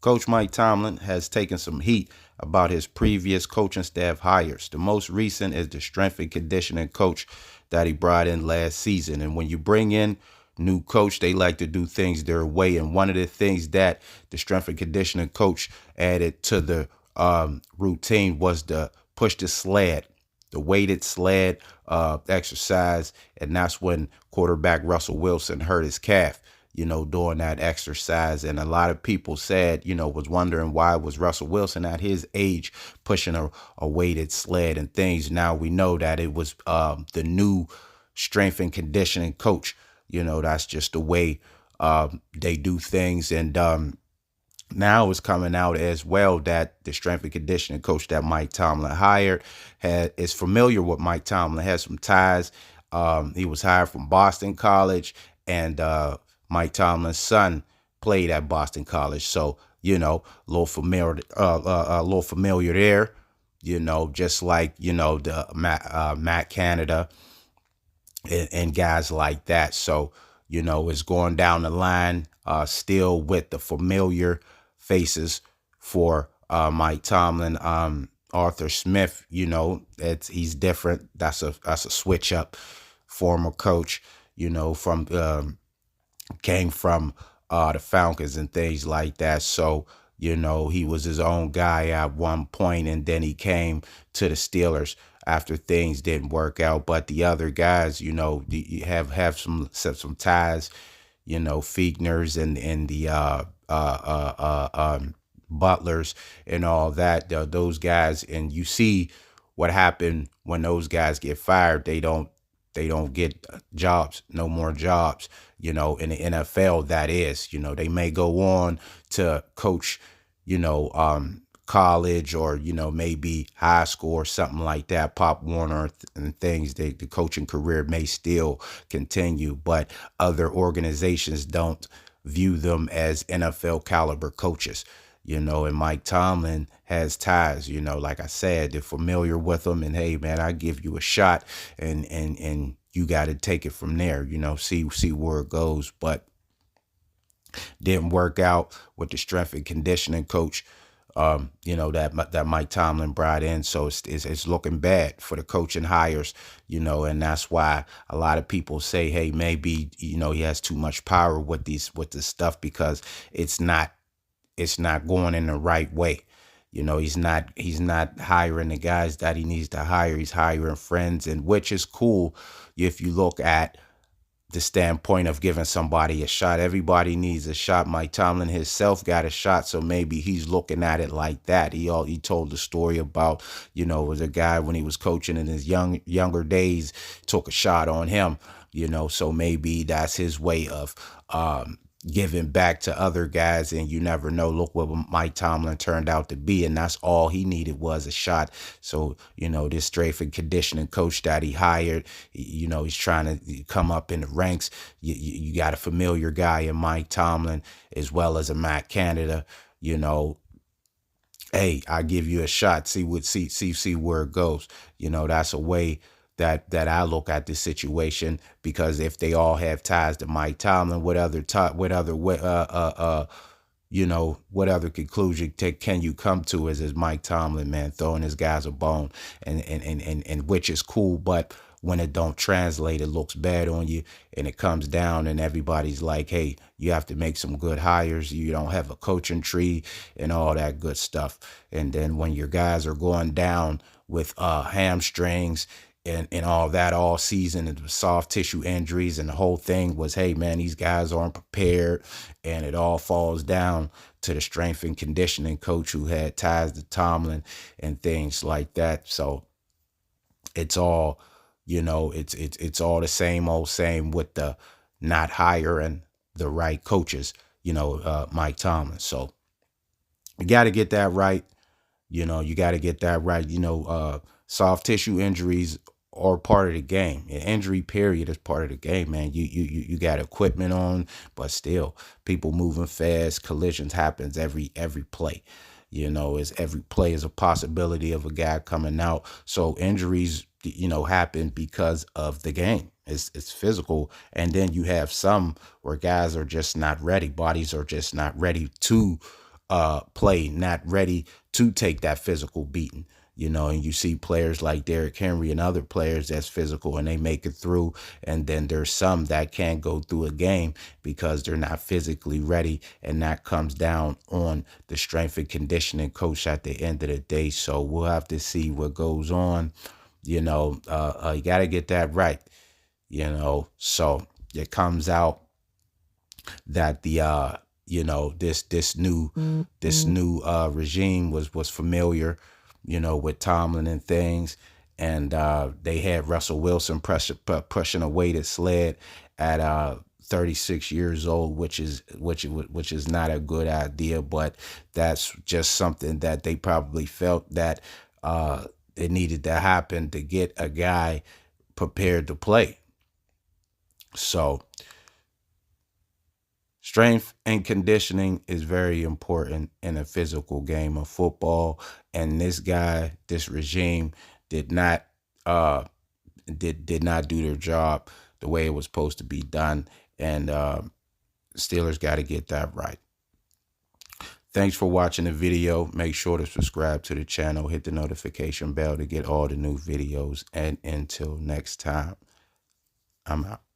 Coach Mike Tomlin has taken some heat about his previous coaching staff hires. The most recent is the strength and conditioning coach that he brought in last season. And when you bring in new coach, they like to do things their way. And one of the things that the strength and conditioning coach added to the routine was the push the sled, the weighted sled exercise. And that's when quarterback Russell Wilson hurt his calf, doing that exercise. And a lot of people said, was wondering why was Russell Wilson at his age pushing a weighted sled and things. Now we know that it was the new strength and conditioning coach. That's just the way they do things. And now it's coming out as well that the strength and conditioning coach that Mike Tomlin hired is familiar with Mike Tomlin, has some ties. He was hired from Boston College, and Mike Tomlin's son played at Boston College. So, a little familiar there, just like, the Matt Canada and guys like that. So, it's going down the line, still with the familiar faces for Mike Tomlin. Arthur Smith, he's different. That's a switch up. Former coach, from came from the Falcons and things like that. So, he was his own guy at one point, and then he came to the Steelers after things didn't work out. But the other guys, have some ties, Feigners and the Butlers and all that. Those guys, and you see what happened when those guys get fired. They don't get jobs, no more jobs, in the NFL, that is. They may go on to coach, college or, maybe high school or something like that, Pop Warner and things. The coaching career may still continue, but other organizations don't view them as NFL caliber coaches. And Mike Tomlin has ties, like I said, they're familiar with them, and hey, man, I give you a shot, and you got to take it from there, see where it goes. But didn't work out with the strength and conditioning coach, that Mike Tomlin brought in. So it's looking bad for the coaching hires, and that's why a lot of people say, hey, maybe, he has too much power with this stuff, because it's not going in the right way. He's not hiring the guys that he needs to hire. He's hiring friends, and which is cool if you look at the standpoint of giving somebody a shot. Everybody needs a shot. Mike Tomlin himself got a shot, so maybe he's looking at it like that. He told the story about, was a guy when he was coaching in his younger days, took a shot on him, so maybe that's his way of giving back to other guys. And you never know. Look what Mike Tomlin turned out to be, and that's all he needed was a shot. So, this strength and conditioning coach that he hired, he's trying to come up in the ranks. You got a familiar guy in Mike Tomlin as well as a Matt Canada. Hey, I give you a shot. See where it goes. That's a way that I look at this situation, because if they all have ties to Mike Tomlin, what other conclusion can you come to as Mike Tomlin, man, throwing his guys a bone, and which is cool, but when it don't translate, it looks bad on you, and it comes down, and everybody's like, hey, you have to make some good hires. You don't have a coaching tree and all that good stuff. And then when your guys are going down with hamstrings and all that all season, and soft tissue injuries, and the whole thing was, hey, man, these guys aren't prepared, and it all falls down to the strength and conditioning coach who had ties to Tomlin and things like that. So it's all, it's all the same old same with the not hiring the right coaches, Mike Tomlin. So you got to get that right. You got to get that right. Soft tissue injuries are part of the game. An injury period is part of the game, man. You got equipment on, but still, people moving fast. Collisions happens every play. Every play is a possibility of a guy coming out. So injuries, happen because of the game. It's physical, and then you have some where guys are just not ready. Bodies are just not ready to play, not ready to take that physical beating. And you see players like Derrick Henry and other players that's physical and they make it through. And then there's some that can't go through a game because they're not physically ready. And that comes down on the strength and conditioning coach at the end of the day. So we'll have to see what goes on. You got to get that right. So it comes out that the this new regime was familiar, with Tomlin and things, and they had Russell Wilson pushing a weighted sled at 36 years old, which is not a good idea, but that's just something that they probably felt that it needed to happen to get a guy prepared to play. So strength and conditioning is very important in a physical game of football. And this regime did not did not do their job the way it was supposed to be done. And Steelers got to get that right. Thanks for watching the video. Make sure to subscribe to the channel, hit the notification bell to get all the new videos. And until next time, I'm out.